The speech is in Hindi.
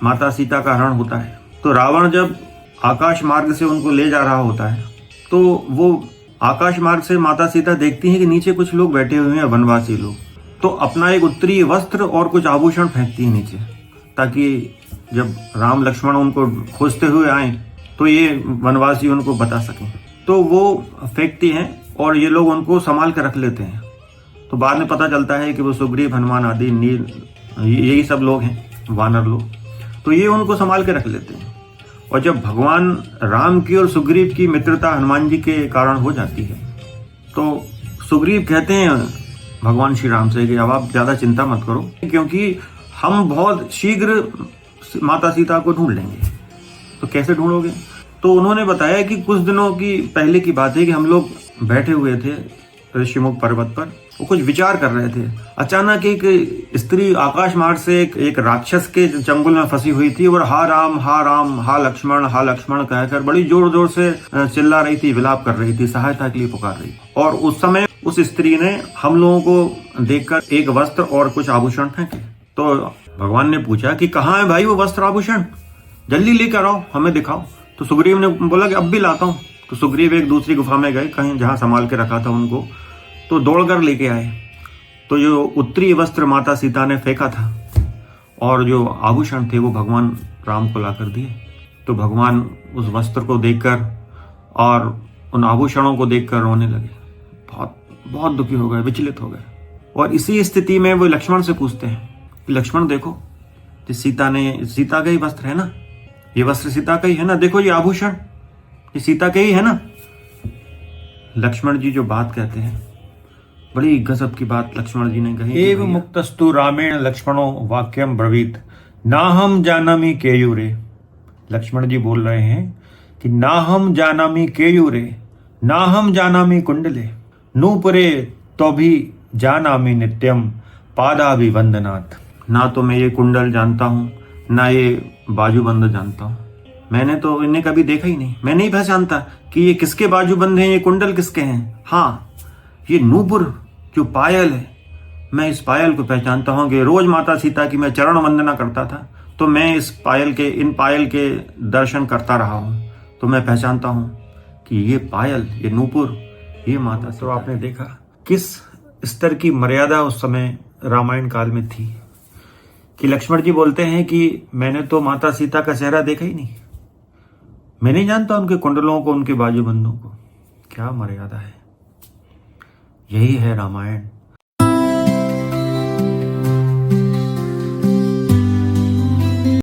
माता सीता का हरण होता है। तो रावण जब आकाश मार्ग से उनको ले जा रहा होता है तो वो आकाश मार्ग से माता सीता देखती हैं कि नीचे कुछ लोग बैठे हुए हैं, वनवासी लोग। तो अपना एक उत्तरीय वस्त्र और कुछ आभूषण फेंकती है नीचे, ताकि जब राम लक्ष्मण उनको खोजते हुए आए तो ये वनवासी उनको बता सकें। तो वो फेंकती हैं और ये लोग उनको संभाल कर रख लेते हैं। तो बाद में पता चलता है कि वो सुग्रीव, हनुमान आदि, नील, यही सब लोग हैं, वानर लोग। तो ये उनको संभाल के रख लेते हैं। और जब भगवान राम की और सुग्रीव की मित्रता हनुमान जी के कारण हो जाती है तो सुग्रीव कहते हैं भगवान श्री राम से कि अब आप ज्यादा चिंता मत करो, क्योंकि हम बहुत शीघ्र माता सीता को ढूंढ लेंगे। तो कैसे ढूंढोगे? तो उन्होंने बताया कि कुछ दिनों की पहले की बात है कि हम लोग बैठे हुए थे ऋषिमुख पर्वत पर, वो कुछ विचार कर रहे थे। अचानक एक स्त्री आकाश मार्ग से एक राक्षस के चंगुल में फंसी हुई थी और हा राम हा लक्ष्मण कहकर बड़ी जोर जोर से चिल्ला रही थी, विलाप कर रही थी, सहायता के लिए पुकार रही। और उस समय उस स्त्री ने हम लोगों को देखकर एक वस्त्र और कुछ आभूषण फेंके। तो भगवान ने पूछा कि कहाँ है भाई वो वस्त्र आभूषण, जल्दी लेकर आओ, हमें दिखाओ। तो सुग्रीव ने बोला कि अब भी लाता हूँ। तो सुग्रीव एक दूसरी गुफा में गए, कहीं जहां संभाल के रखा था उनको, तो दौड़कर लेके आए। तो जो उत्तरी वस्त्र माता सीता ने फेंका था और जो आभूषण थे वो भगवान राम को लाकर दिए। तो भगवान उस वस्त्र को देखकर और उन आभूषणों को देखकर रोने लगे, बहुत बहुत दुखी हो गए, विचलित हो गए। और इसी स्थिति में वो लक्ष्मण से पूछते हैं कि लक्ष्मण देखो, सीता का ही वस्त्र है ना, ये वस्त्र सीता का ही है ना, देखो ये आभूषण, ये सीता के ही है ना। लक्ष्मण जी जो बात कहते हैं, बड़ी गजब की बात लक्ष्मण जी ने कही। एव मुक्तस्तु रामेण लक्ष्मणो वाक्यम ब्रवीत ना हम जानामि केयूरे। लक्ष्मण जी बोल रहे हैं कि ना हम जानामि केयूरे, ना हम जानामि कुंडले, नूपुरे तो भी जानामि नित्यम पादाभिवंदनात्। ना तो मैं ये कुंडल जानता हूँ, ना ये बाजूबंद जानता हूँ। मैंने तो इन्हें कभी देखा ही नहीं, मैं नहीं पहचानता कि ये किसके बाजूबंद हैं, ये कुंडल किसके हैं। हाँ, ये नूपुर जो पायल है, मैं इस पायल को पहचानता हूँ कि रोज माता सीता की मैं चरण वंदना करता था, तो मैं इन पायल के दर्शन करता रहा हूँ। तो मैं पहचानता हूँ कि ये पायल, ये नूपुर, ये माता। तो आपने देखा किस स्तर की मर्यादा उस समय रामायण काल में थी कि लक्ष्मण जी बोलते हैं कि मैंने तो माता सीता का चेहरा देखा ही नहीं, मैं नहीं जानता उनके कुंडलों को, उनके बाजूबंदों को। क्या मर्यादा है! यही है रामायण।